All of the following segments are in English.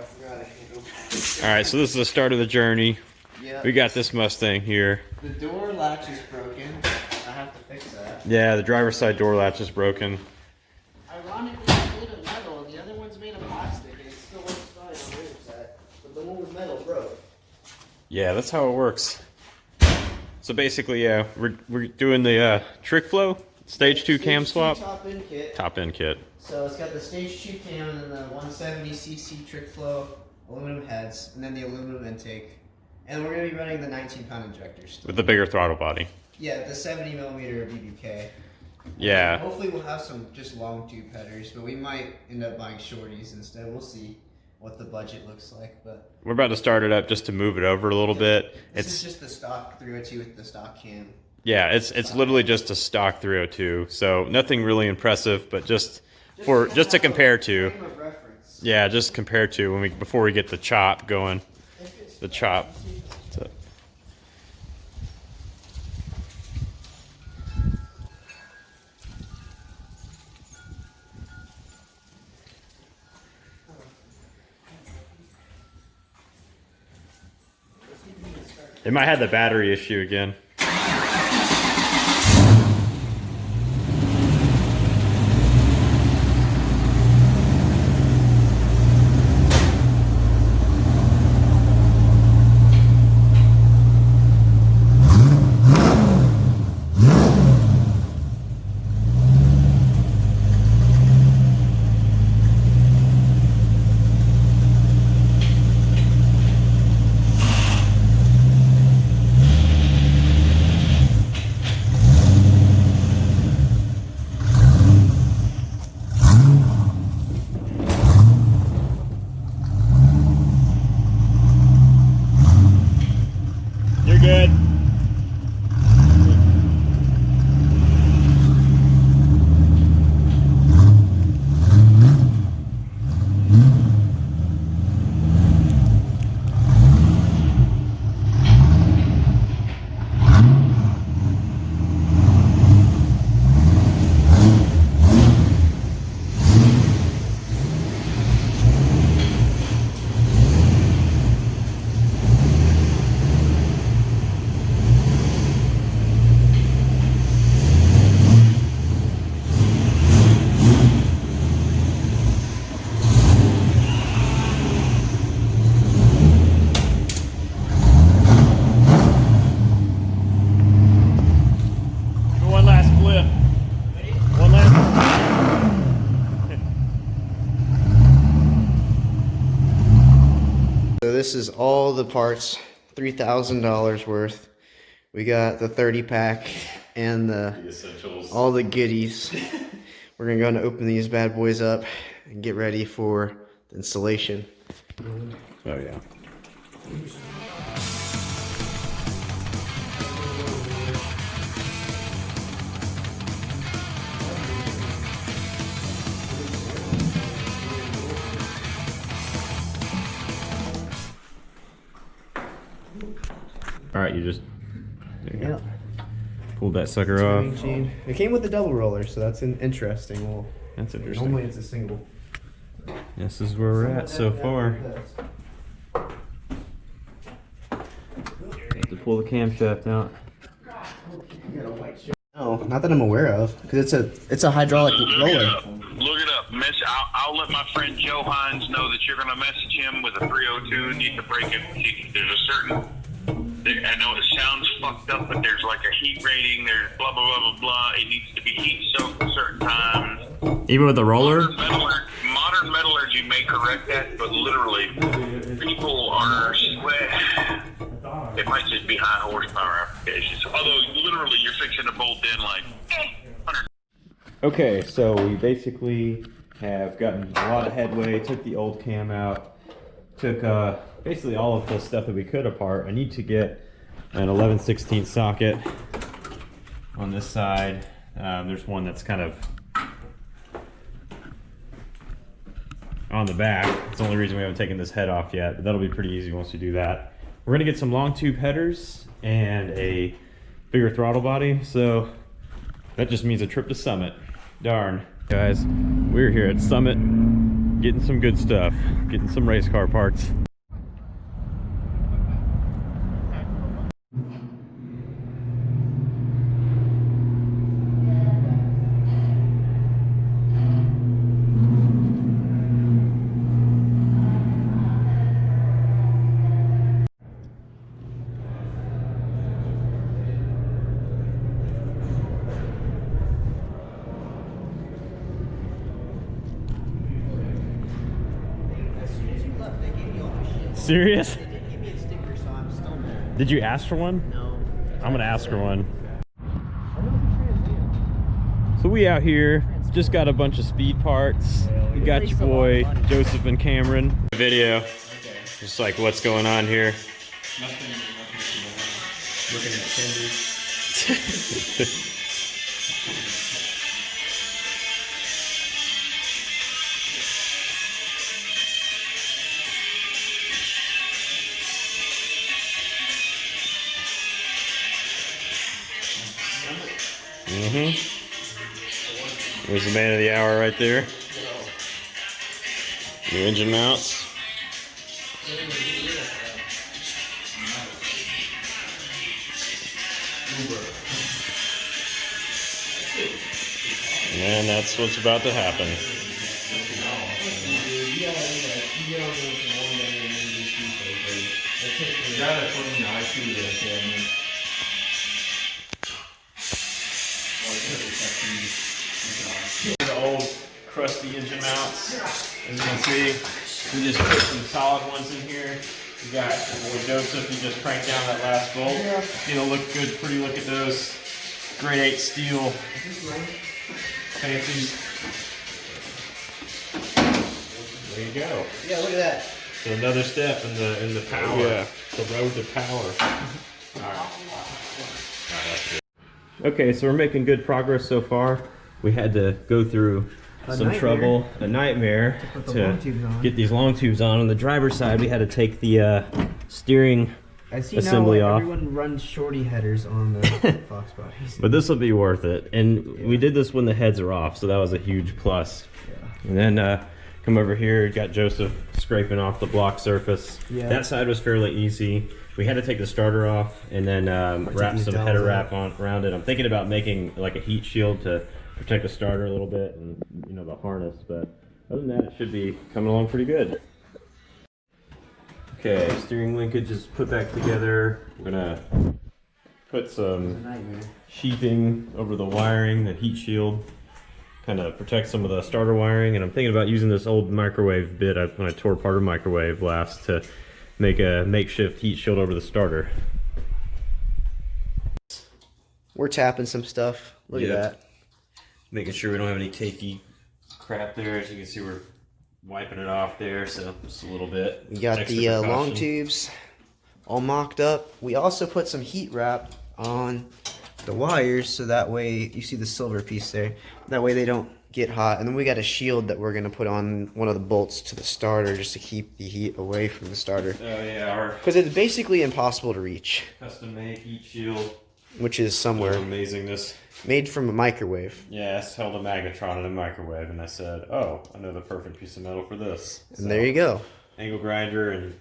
forgot I can't open it. All right, so this is the start of the journey. Yeah. We got this Mustang here. The door latch is broken. I have to fix that. Yeah, the driver's side door latch is broken. Ironically, it's made of metal, and the other one's made of plastic, and it still works fine on the other side. But the one with metal broke. Yeah, that's how it works. So basically, yeah, we're doing the trick flow, stage 2 cam swap. Top end kit. Top end kit. So it's got the stage 2 cam and the 170cc trick flow aluminum heads, and then the aluminum intake. And we're going to be running the 19-pound injectors still. With the bigger throttle body. Yeah, the 70mm BBK. Yeah. Hopefully we'll have some just long tube headers, but we might end up buying shorties instead. We'll see what the budget looks like. But We're about to start it up just to move it over a little bit. This is just the stock 302 with the stock cam. Yeah, it's literally just a stock 302, so nothing really impressive, but just to compare to. Frame of reference. Yeah, just compare to before we get the chop going. The chop. So. It might have the battery issue again. You're good. One last flip. One last. So this is all the parts, $3,000 worth. We got the 30 pack and the Essentials. all the goodies. We're gonna go and open these bad boys up and get ready for the installation. Oh yeah. All right, you just Yep. pulled that sucker off. Chain. It came with a double roller, so that's interesting. Well, That's interesting. normally it's a single. This is where we're at so far. Have to pull the camshaft out. No, not that I'm aware of, because it's a hydraulic roller. Look it up. I'll let my friend Joe Hines know that you're going to message him with a 302. Need to break it. There's a certain. I know it sounds fucked up, but there's like a heat rating. There's blah blah blah blah blah. It needs to be heat soaked at certain times. Even with the roller? Modern metallurgy may correct that, but literally, people are sweat. It might just be high horsepower applications. Although literally, you're fixing to bolt in like 100. Okay, so we basically have gotten a lot of headway, took the old cam out, took basically all of the stuff that we could apart. I need to get an 11/16 socket on this side. There's one that's kind of on the back. It's the only reason we haven't taken this head off yet, but that'll be pretty easy once we do that. We're gonna get some long tube headers and a bigger throttle body, so that just means a trip to Summit. Darn. Guys, we're here at Summit getting some good stuff, getting some race car parts. Serious? They did give me a sticker, so I'm still mad. Did you ask for one? No. I'm gonna ask for one. So we out here, just got a bunch of speed parts. We got your boy Joseph and Cameron. Video, just like what's going on here. Looking at tenders. There's the man of the hour right there. New engine mounts. And that's what's about to happen. The old crusty engine mounts. As you can see, we just put some solid ones in here. We got boy Joseph, he just cranked down that last bolt. It's gonna look good, pretty. Look at those grade 8 steel fancies. There you go. Yeah, look at that. So another step in the power. Yeah. The road to power. Alright, that's good. Okay, so we're making good progress so far. We had to go through some trouble, a nightmare, to get these long tubes on. On the driver's side, we had to take the steering assembly off. Everyone runs shorty headers on the Fox bodies. But this will be worth it. And we did this when the heads are off, so that was a huge plus. Yeah. And then come over here, got Joseph scraping off the block surface. Yeah. That side was fairly easy. We had to take the starter off and then wrap some header wrap around it. I'm thinking about making like a heat shield to protect the starter a little bit and, you know, the harness. But other than that, it should be coming along pretty good. Okay, steering linkage is put back together. We're gonna put some sheathing over the wiring, the heat shield, kind of protect some of the starter wiring. And I'm thinking about using this old microwave bit when I tore apart a microwave last to make a makeshift heat shield over the starter. We're tapping some stuff. Look at that. Making sure we don't have any cakey crap there. As you can see, we're wiping it off there, so just a little bit. We got the long tubes all mocked up. We also put some heat wrap on the wires, so that way you see the silver piece there. That way they don't get hot. And then we got a shield that we're gonna put on one of the bolts to the starter just to keep the heat away from the starter. Oh yeah, because it's basically impossible to reach. Custom made heat shield, which is somewhere amazingness. Made from a microwave. Yeah, I held a magnetron in a microwave, and I said, "Oh, I know the perfect piece of metal for this." And so, there you go. Angle grinder and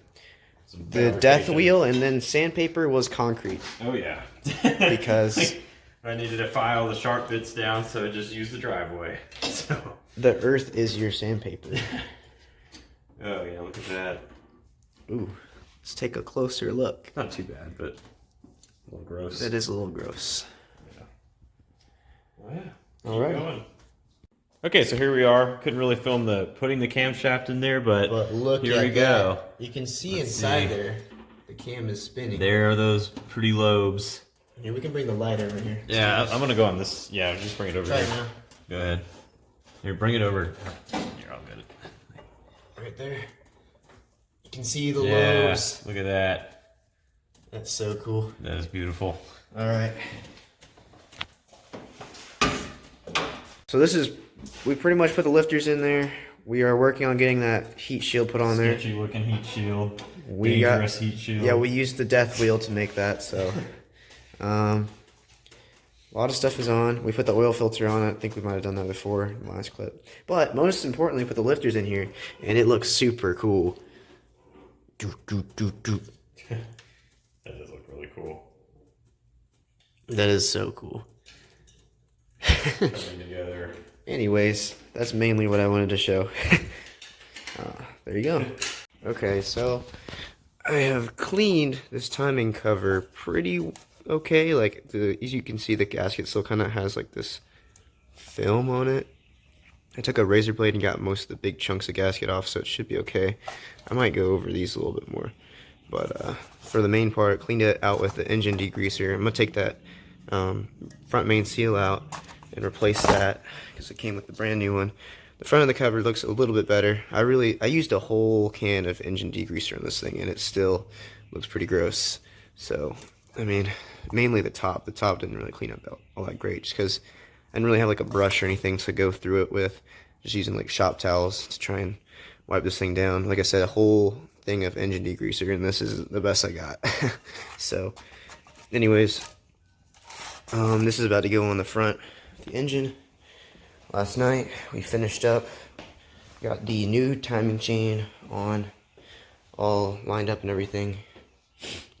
some the death wheel, and then sandpaper was concrete. Oh yeah, because I needed to file the sharp bits down, so I just used the driveway. So the earth is your sandpaper. Oh yeah, look at that. Ooh, let's take a closer look. Not too bad, but a little gross. It is a little gross. Oh, yeah. All right. Going. Okay, so here we are. Couldn't really film putting the camshaft in there, but look, here we go. You can see inside there. The cam is spinning. There are those pretty lobes. Here, we can bring the light over here. Yeah, I'm gonna go on this. Yeah, just bring it over here. Now. Go ahead. Here, bring it over. You're all good. Right there. You can see the lobes. Look at that. That's so cool. That is beautiful. All right. So this is, we pretty much put the lifters in there. We are working on getting that heat shield put on there. Sketchy looking heat shield. Dangerous heat shield. Yeah, we used the death wheel to make that, so. A lot of stuff is on. We put the oil filter on. I think we might have done that before in the last clip. But most importantly, we put the lifters in here, and it looks super cool. That does look really cool. That is so cool. Coming together. Anyways, that's mainly what I wanted to show. There you go. Okay, so I have cleaned this timing cover pretty okay. Like, as you can see, the gasket still kind of has like this film on it. I took a razor blade and got most of the big chunks of gasket off, so it should be okay. I might go over these a little bit more. But for the main part, cleaned it out with the engine degreaser. I'm going to take that front main seal out and replace that because it came with the brand new one. The front of the cover looks a little bit better. I used a whole can of engine degreaser on this thing, and it still looks pretty gross. So, I mean, mainly the top. The top didn't really clean up all that great, just because I didn't really have like a brush or anything to go through it with. Just using like shop towels to try and wipe this thing down. Like I said, a whole thing of engine degreaser, and this is the best I got. So, anyways, this is about to go on the front of the engine. Last night we finished up, got the new timing chain on, all lined up and everything,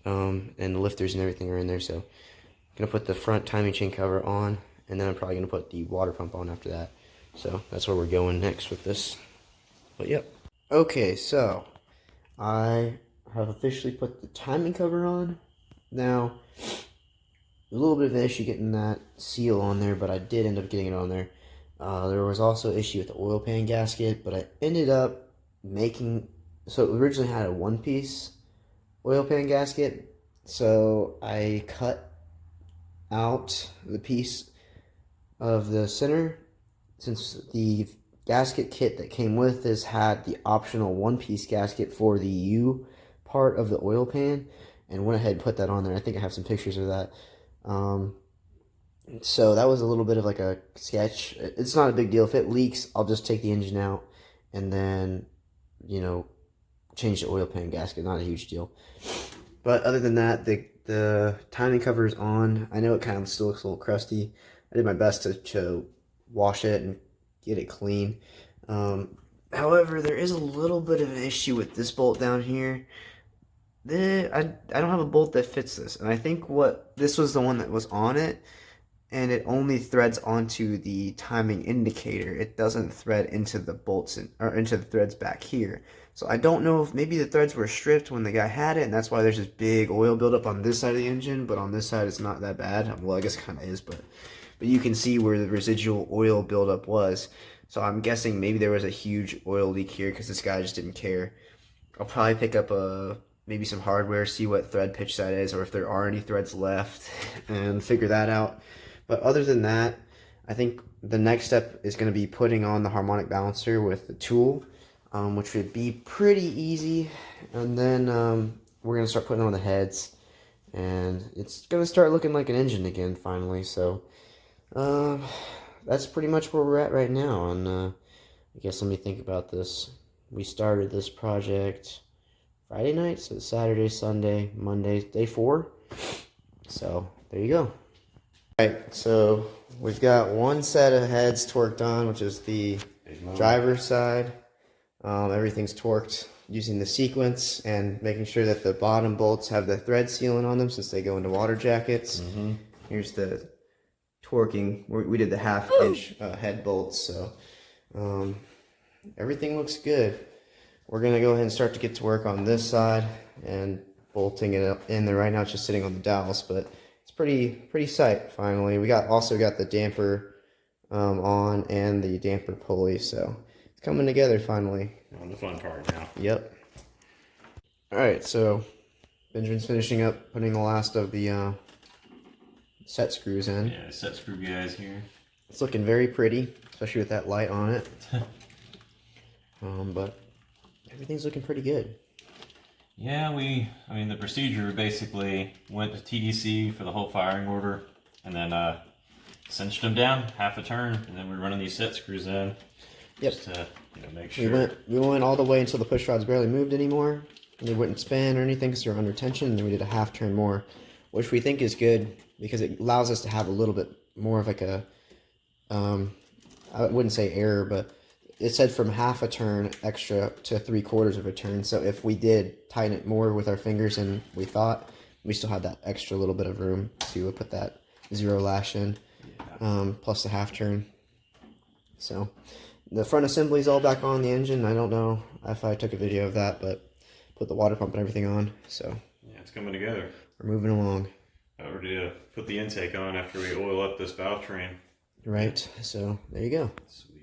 and the lifters and everything are in there. So I'm gonna put the front timing chain cover on, and then I'm probably gonna put the water pump on after that. So that's where we're going next with this. But yep. Okay, so I have officially put the timing cover on. Now, a little bit of an issue getting that seal on there, but I did end up getting it on there. There was also an issue with the oil pan gasket, but I ended up making, so it originally had a one-piece oil pan gasket, so I cut out the piece of the center, since the gasket kit that came with this had the optional one-piece gasket for the U part of the oil pan, and went ahead and put that on there. I think I have some pictures of that. So that was a little bit of like a sketch. It's not a big deal. If it leaks, I'll just take the engine out and then, you know, change the oil pan gasket. Not a huge deal. But other than that, the timing cover is on. I know it kind of still looks a little crusty. I did my best to wash it and get it clean. However, there is a little bit of an issue with this bolt down here. I don't have a bolt that fits this, and I think this was the one that was on it, and it only threads onto the timing indicator. It doesn't thread into the bolts or into the threads back here. So I don't know if maybe the threads were stripped when the guy had it, and that's why there's this big oil buildup on this side of the engine, but on this side it's not that bad. Well, I guess it kind of is, but you can see where the residual oil buildup was. So I'm guessing maybe there was a huge oil leak here because this guy just didn't care. I'll probably pick up maybe some hardware, see what thread pitch that is, or if there are any threads left, and figure that out. But other than that, I think the next step is going to be putting on the harmonic balancer with the tool, which would be pretty easy. And then we're going to start putting on the heads, and it's going to start looking like an engine again finally. So that's pretty much where we're at right now. And I guess let me think about this. We started this project Friday night, so Saturday, Sunday, Monday, day 4. So there you go. Alright, so we've got one set of heads torqued on, which is the driver's side. Everything's torqued using the sequence and making sure that the bottom bolts have the thread sealant on them since they go into water jackets. Here's the torquing. We did the 1/2 inch head bolts, so everything looks good. We're going to go ahead and start to get to work on this side and bolting it in there. Right now it's just sitting on the dowels, but it's pretty sight finally. We also got the damper on and the damper pulley, so it's coming together finally. On the fun part now. Yep. Alright, so Benjamin's finishing up putting the last of the set screws in. Yeah, set screw guys here. It's looking very pretty, especially with that light on it. But everything's looking pretty good. Yeah, I mean, the procedure basically went to TDC for the whole firing order, and then cinched them down 1/2 turn, and then we're running these set screws in. Yep. Just to make sure. We went all the way until the push rods barely moved anymore, and they wouldn't spin or anything because they were under tension, and then we did a 1/2 turn more which we think is good because it allows us to have a little bit more of like a, I wouldn't say error, but it said from half a turn extra to 3/4 of a turn. So if we did tighten it more with our fingers than we thought, we still had that extra little bit of room to put that 0 lash in, plus the half turn. So the front assembly is all back on the engine. I don't know if I took a video of that, but put the water pump and everything on. So yeah, it's coming together. We're moving along. I already put the intake on after we oil up this valve train. Right. So there you go. Sweet.